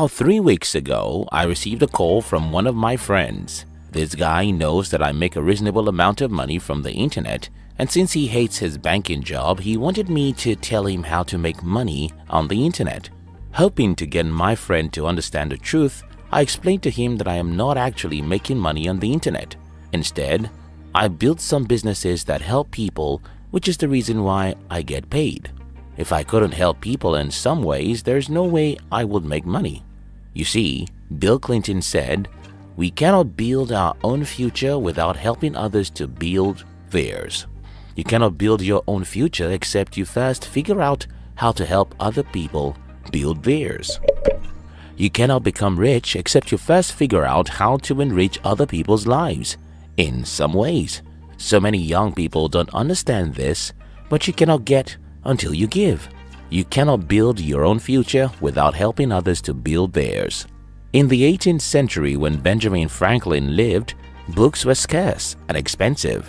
About 3 weeks ago, I received a call from one of my friends. This guy knows that I make a reasonable amount of money from the internet, and since he hates his banking job, he wanted me to tell him how to make money on the internet. Hoping to get my friend to understand the truth, I explained to him that I am not actually making money on the internet. Instead, I built some businesses that help people, which is the reason why I get paid. If I couldn't help people in some ways, there's no way I would make money. You see, Bill Clinton said, "We cannot build our own future without helping others to build theirs." You cannot build your own future except you first figure out how to help other people build theirs. You cannot become rich except you first figure out how to enrich other people's lives in some ways. So many young people don't understand this, but you cannot get until you give. You cannot build your own future without helping others to build theirs. In the 18th century, when Benjamin Franklin lived, books were scarce and expensive.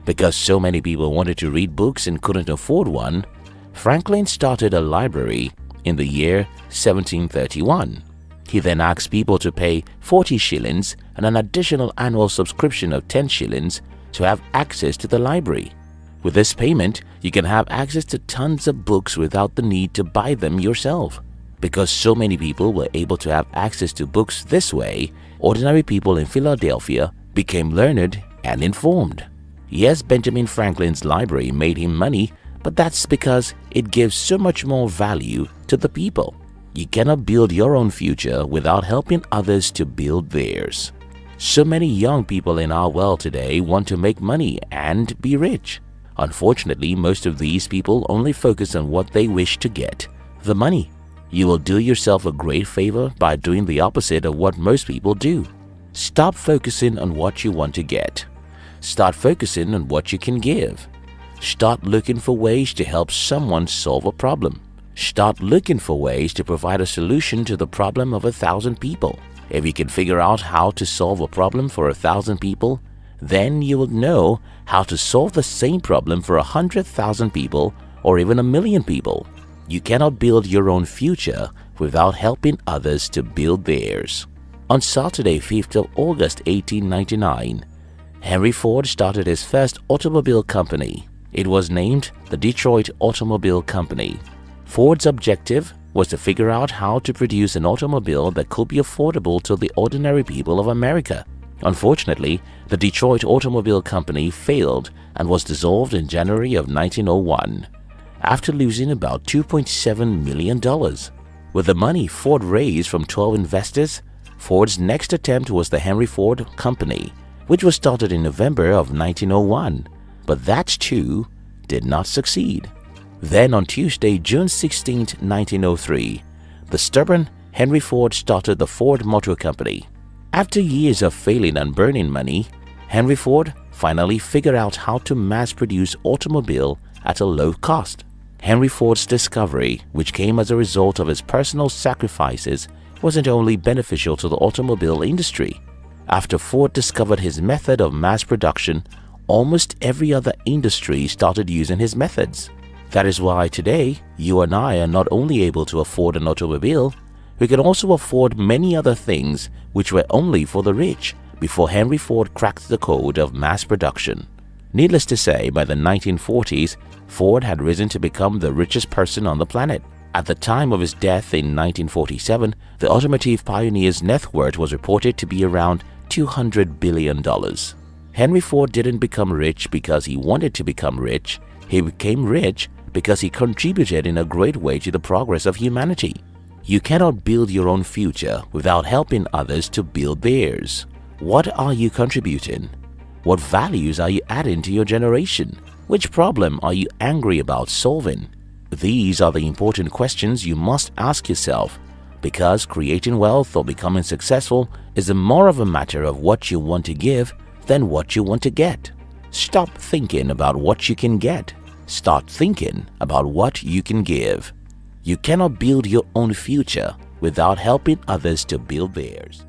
Because so many people wanted to read books and couldn't afford one, Franklin started a library in the year 1731. He then asked people to pay 40 shillings and an additional annual subscription of 10 shillings to have access to the library. With this payment, you can have access to tons of books without the need to buy them yourself. Because so many people were able to have access to books this way, ordinary people in Philadelphia became learned and informed. Yes, Benjamin Franklin's library made him money, but that's because it gives so much more value to the people. You cannot build your own future without helping others to build theirs. So many young people in our world today want to make money and be rich. Unfortunately, most of these people only focus on what they wish to get, the money. You will do yourself a great favor by doing the opposite of what most people do. Stop focusing on what you want to get. Start focusing on what you can give. Start looking for ways to help someone solve a problem. Start looking for ways to provide a solution to the problem of 1,000 people. If you can figure out how to solve a problem for 1,000 people, then you will know how to solve the same problem for 100,000 people or even 1,000,000 people. You cannot build your own future without helping others to build theirs. On Saturday, 5th of August 1899, Henry Ford started his first automobile company. It was named the Detroit Automobile Company. Ford's objective was to figure out how to produce an automobile that could be affordable to the ordinary people of America. Unfortunately, the Detroit Automobile Company failed and was dissolved in January of 1901, after losing about $2.7 million. With the money Ford raised from 12 investors, Ford's next attempt was the Henry Ford Company, which was started in November of 1901, but that too did not succeed. Then on Tuesday, June 16, 1903, the stubborn Henry Ford started the Ford Motor Company. After years of failing and burning money, Henry Ford finally figured out how to mass-produce automobile at a low cost. Henry Ford's discovery, which came as a result of his personal sacrifices, wasn't only beneficial to the automobile industry. After Ford discovered his method of mass production, almost every other industry started using his methods. That is why today, you and I are not only able to afford an automobile, we can also afford many other things which were only for the rich before Henry Ford cracked the code of mass production. Needless to say, by the 1940s, Ford had risen to become the richest person on the planet. At the time of his death in 1947, the automotive pioneer's net worth was reported to be around $200 billion. Henry Ford didn't become rich because he wanted to become rich. He became rich because he contributed in a great way to the progress of humanity. You cannot build your own future without helping others to build theirs. What are you contributing? What values are you adding to your generation? Which problem are you angry about solving? These are the important questions you must ask yourself, because creating wealth or becoming successful is more of a matter of what you want to give than what you want to get. Stop thinking about what you can get. Start thinking about what you can give. You cannot build your own future without helping others to build theirs.